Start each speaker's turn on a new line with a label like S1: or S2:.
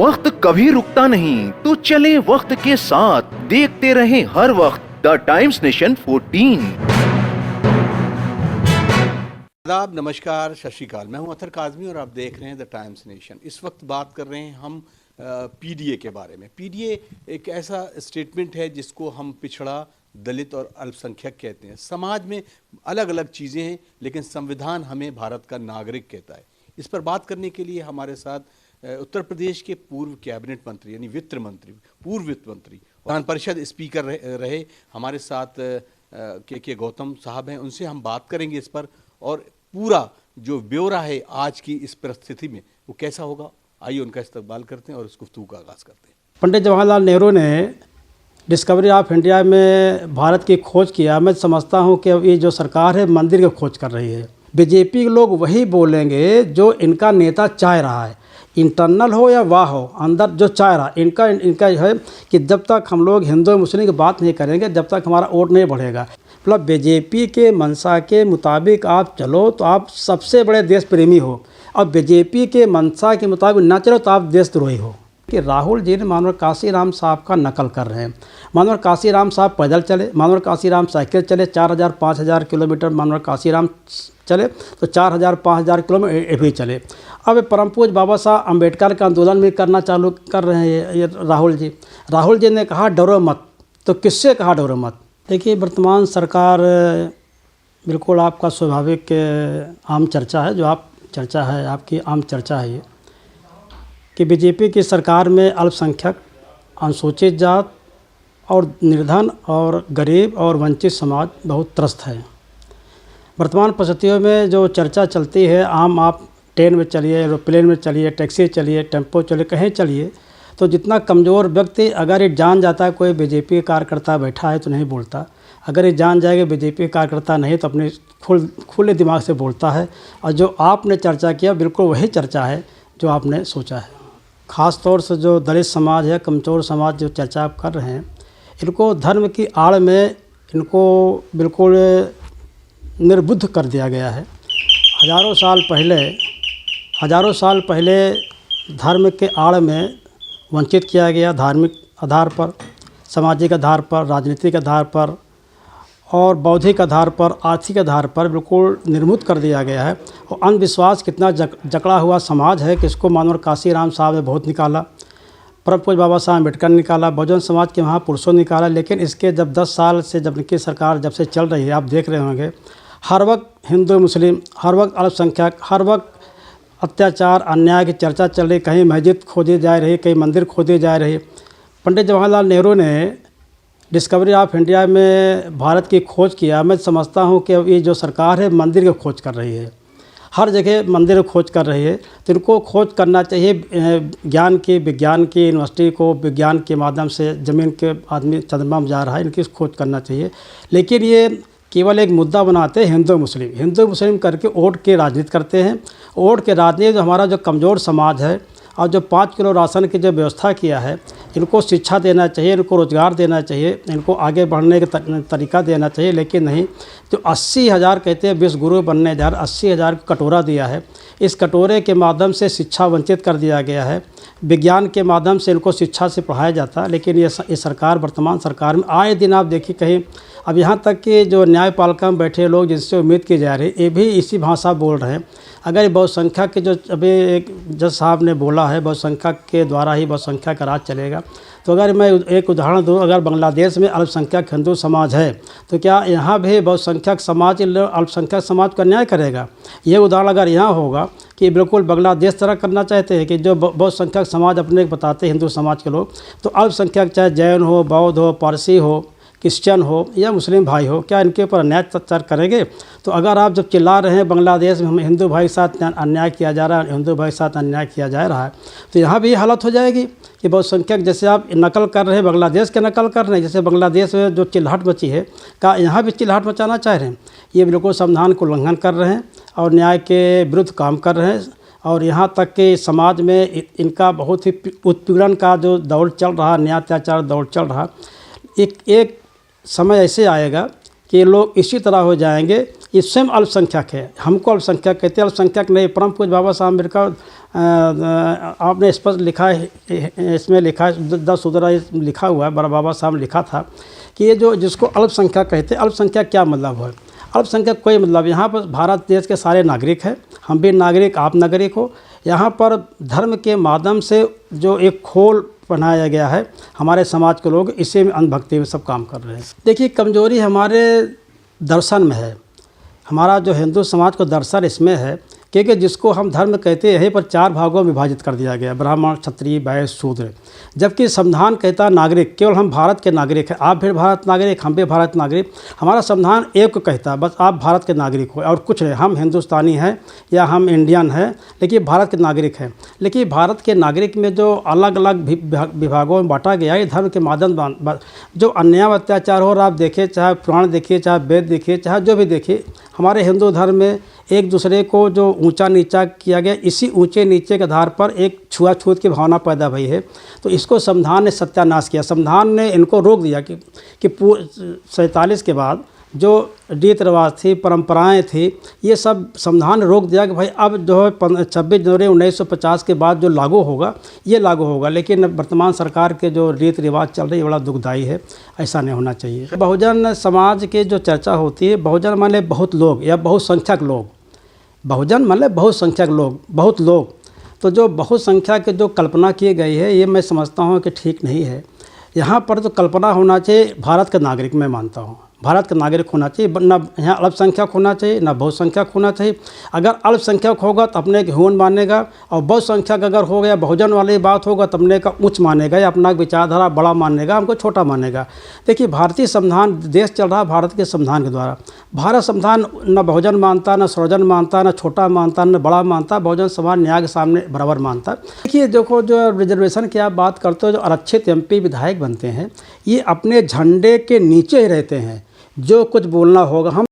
S1: वक्त कभी रुकता नहीं, तो चले वक्त के साथ, देखते रहे हर वक्त द टाइम्स नेशन 14।
S2: आदाब, नमस्कार, सत श्री अकाल। मैं हूं अतर काजमी और आप देख रहे हैं द टाइम्स नेशन। इस वक्त बात कर रहे हैं हम पीडीए के बारे में। पीडीए एक ऐसा स्टेटमेंट है जिसको हम पिछड़ा, दलित और अल्पसंख्यक कहते हैं। समाज में अलग अलग चीज़ें हैं, लेकिन संविधान हमें भारत का नागरिक कहता है। इस पर बात करने के लिए हमारे साथ उत्तर प्रदेश के पूर्व कैबिनेट मंत्री यानी वित्त मंत्री, पूर्व वित्त मंत्री, विधान परिषद स्पीकर रहे हमारे साथ के गौतम साहब हैं। उनसे हम बात करेंगे इस पर, और पूरा जो ब्यौरा है आज की इस परिस्थिति में वो कैसा होगा। आइए उनका इस्तकबाल करते हैं और इस गुफ्तगू का आगाज़ करते हैं।
S3: पंडित जवाहरलाल नेहरू ने डिस्कवरी ऑफ इंडिया में भारत की खोज किया। मैं समझता हूँ कि ये जो सरकार है मंदिर की खोज कर रही है। बीजेपी के लोग वही बोलेंगे जो इनका नेता चाह रहा है, इंटरनल हो या वाह हो, अंदर जो चाह रहा इनका है कि जब तक हम लोग हिंदू मुस्लिम की बात नहीं करेंगे, जब तक हमारा वोट नहीं बढ़ेगा। मतलब बीजेपी के मंशा के मुताबिक आप चलो तो आप सबसे बड़े देश प्रेमी हो, और बीजेपी के मंशा के मुताबिक ना चलो तो आप देशद्रोही हो। कि राहुल जी ने मानवर काशीराम साहब का नकल कर रहे हैं। मानवर काशीराम साहब पैदल चले, मानवर काशीराम साइकिल चले, 4000-5000 किलोमीटर मानवर काशीराम चले, तो 4000-5000 किलोमीटर भी चले। अब परम पूज्य बाबा साहब अम्बेडकर का आंदोलन भी करना चालू कर रहे हैं ये राहुल जी ने कहा डरो मत, तो किससे कहा डरो मत। देखिए, वर्तमान सरकार बिल्कुल आपका स्वाभाविक आम चर्चा है, जो आप चर्चा है आपकी आम चर्चा है ये कि बीजेपी की सरकार में अल्पसंख्यक, अनुसूचित जात और निर्धन और गरीब और वंचित समाज बहुत त्रस्त है। वर्तमान परिस्थितियों में जो चर्चा चलती है, आम आप ट्रेन में चलिए, एरोप्लेन में चलिए, टैक्सी चलिए, टेम्पो चलिए, कहीं चलिए, तो जितना कमज़ोर व्यक्ति अगर ये जान जाता है कोई बीजेपी कार्यकर्ता बैठा है तो नहीं बोलता, अगर ये जान जाएगा बीजेपी कार्यकर्ता नहीं तो अपने खुले दिमाग से बोलता है। और जो आपने चर्चा किया बिल्कुल वही चर्चा है जो आपने सोचा है। ख़ास तौर से जो दलित समाज है, कमज़ोर समाज, जो चर्चा आप कर रहे हैं, इनको धर्म की आड़ में इनको बिल्कुल निर्बुद्ध कर दिया गया है। हज़ारों साल पहले धर्म के आड़ में वंचित किया गया, धार्मिक आधार पर, सामाजिक आधार पर, राजनीतिक आधार पर और बौद्धिक आधार पर, आर्थिक आधार पर बिल्कुल निर्मुक्त कर दिया गया है। और अंधविश्वास कितना जकड़ा हुआ समाज है कि इसको मानवर काशीराम साहब ने बहुत निकाला, परम पूज्य बाबा साहब अम्बेडकर ने निकाला, बहुजन समाज के महापुरुषों ने निकाला। लेकिन इसके जब 10 साल से जब इनकी सरकार जब से चल रही है, आप देख रहे होंगे हर वक्त हिंदू मुस्लिम, हर वक्त अल्पसंख्यक, हर वक्त अत्याचार अन्याय की चर्चा चल रही। कहीं मस्जिद खोदी जा रही, कहीं मंदिर खोदे जा रहे। पंडित जवाहरलाल नेहरू ने डिस्कवरी ऑफ इंडिया में भारत की खोज किया। मैं समझता हूँ कि ये जो सरकार है मंदिर की खोज कर रही है, हर जगह मंदिर की खोज कर रही है। तो इनको खोज करना चाहिए ज्ञान की, विज्ञान की, यूनिवर्सिटी को विज्ञान के माध्यम से ज़मीन के आदमी चंद्रमा में जा रहा है, इनकी खोज करना चाहिए। लेकिन ये केवल एक मुद्दा बनाते हैं हिंदू मुस्लिम करके वोट की राजनीति करते हैं। वोट के राजनीति हमारा जो कमज़ोर समाज है और जो 5 किलो राशन की जो व्यवस्था किया है, इनको शिक्षा देना चाहिए, इनको रोज़गार देना चाहिए, इनको आगे बढ़ने का तरीका देना चाहिए। लेकिन नहीं, जो 80,000 कहते हैं विश्व गुरु बनने जा रहे, 80,000 को कटोरा दिया है। इस कटोरे के माध्यम से शिक्षा वंचित कर दिया गया है। विज्ञान के माध्यम से इनको शिक्षा से पढ़ाया जाता है। लेकिन ये सरकार, वर्तमान सरकार में आए दिन आप देखिए कहीं, अब यहाँ तक कि जो न्यायपालिका में बैठे लोग जिनसे उम्मीद की जा रही है, ये भी इसी भाषा बोल रहे हैं। अगर बहुसंख्यक के जो अभी एक जज साहब ने बोला है, बहुसंख्यक के द्वारा ही बहुसंख्यक का राज चलेगा, तो अगर मैं एक उदाहरण दूँ, अगर बांग्लादेश में अल्पसंख्यक हिंदू समाज है तो क्या यहाँ भी बहुसंख्यक समाज अल्पसंख्यक समाज का न्याय करेगा? ये उदाहरण अगर यहाँ होगा कि बिल्कुल बांग्लादेश तरह करना चाहते हैं कि जो बहुसंख्यक समाज अपने बताते हैं हिंदू समाज के लोग, तो अल्पसंख्यक चाहे जैन हो, बौद्ध हो, पारसी हो, क्रिश्चियन हो या मुस्लिम भाई हो, क्या इनके ऊपर अन्याय अत्याचार करेंगे? तो अगर आप जब चिल्ला रहे हैं बांग्लादेश में हम हिंदू भाई के साथ अन्याय किया जा रहा है, हिंदू भाई के साथ अन्याय किया जा रहा है, तो यहाँ भी हालत हो जाएगी कि बहुसंख्यक जैसे आप नकल कर रहे हैं, बांग्लादेश के नकल कर रहे हैं, जैसे बांग्लादेश में जो चिल्लाहट मची है, क्या यहाँ भी चिल्लाहट मचाना चाह रहे हैं? ये बिल्कुल संविधान को उल्लंघन कर रहे हैं और न्याय के विरुद्ध काम कर रहे हैं। और यहाँ तक कि समाज में इनका बहुत ही उत्पीड़न का जो दौर चल रहा, न्याय अत्याचार दौर चल रहा, एक समय ऐसे आएगा कि लोग इसी तरह हो जाएंगे ये स्वयं अल्पसंख्यक है, हमको अल्पसंख्यक कहते हैं, अल्पसंख्यक नहीं। परम पूज्य बाबा साहब अम्बेडकर आपने स्पष्ट लिखा है, इसमें लिखा है 10 सुधरा लिखा हुआ है, बड़ा बाबा साहब ने लिखा था कि ये जो जिसको अल्पसंख्यक कहते हैं, अल्पसंख्यक क्या मतलब है? अल्पसंख्यक कोई मतलब, यहाँ पर भारत देश के सारे नागरिक हैं, हम भी नागरिक, आप नागरिक हो। यहाँ पर धर्म के माध्यम से जो एक खोल पहनाया गया है, हमारे समाज के लोग इसी में अंधभक्ति में सब काम कर रहे हैं। देखिए, कमजोरी हमारे दर्शन में है, हमारा जो हिंदू समाज को दर्शन इसमें है क्योंकि जिसको हम धर्म कहते हैं, यहीं पर 4 भागों में विभाजित कर दिया गया, ब्राह्मण, क्षत्रिय, वैश्य, शूद्र। जबकि संविधान कहता नागरिक, केवल हम भारत के नागरिक हैं, आप भी भारत नागरिक, हम भी भारत नागरिक। हमारा संविधान एक को कहता है, बस आप भारत के नागरिक हो और कुछ नहीं, हम हिंदुस्तानी हैं या हम इंडियन हैं, लेकिन भारत के नागरिक हैं। लेकिन भारत के नागरिक में जो अलग अलग विभागों में बांटा गया है, धर्म के माध्यम जो अन्याय अत्याचार हो रहा, आप देखिए, चाहे पुराण देखिए, चाहे वेद देखिए, चाहे जो भी देखिए, हमारे हिंदू धर्म में एक दूसरे को जो ऊंचा नीचा किया गया, इसी ऊंचे नीचे के आधार पर एक छुआछूत की भावना पैदा हुई है। तो इसको संविधान ने सत्यानाश किया। संविधान ने इनको रोक दिया कि 47 के बाद जो रीत रिवाज थी, परंपराएं थी, ये सब संविधान ने रोक दिया कि भाई अब जो है 26 जनवरी 1950 के बाद जो लागू होगा ये लागू होगा। लेकिन वर्तमान सरकार के जो रीत रिवाज चल रही है बड़ा दुखदायी है, ऐसा नहीं होना चाहिए। बहुजन समाज की जो चर्चा होती है, बहुजन माने बहुत लोग या बहुसंख्यक लोग, बहुजन मतलब बहुसंख्यक लोग, बहुत लोग। तो जो बहुसंख्या की जो कल्पना की गई है, ये मैं समझता हूँ कि ठीक नहीं है। यहाँ पर तो कल्पना होना चाहिए भारत का नागरिक, मैं मानता हूँ भारत का नागरिक होना चाहिए, ना यहाँ अल्पसंख्यक होना चाहिए, ना बहुसंख्यक होना चाहिए। अगर अल्पसंख्यक होगा तो अपने ह्यूमन मानेगा, और बहुसंख्यक अगर हो गया, बहुजन वाली बात होगा तो अपने का उच्च मानेगा या अपना विचारधारा बड़ा मानेगा, हमको छोटा मानेगा। देखिए, भारतीय संविधान, देश चल रहा है भारत के संविधान के द्वारा। भारत संविधान न बहुजन मानता, न स्वजन मानता, न छोटा मानता, न बड़ा मानता, बहुजन समाज न्याय के सामने बराबर मानता। देखिए, देखो, जो रिजर्वेशन की आप बात करते हो, जो आरक्षित MP विधायक बनते हैं, ये अपने झंडे के नीचे ही रहते हैं, जो कुछ बोलना होगा हम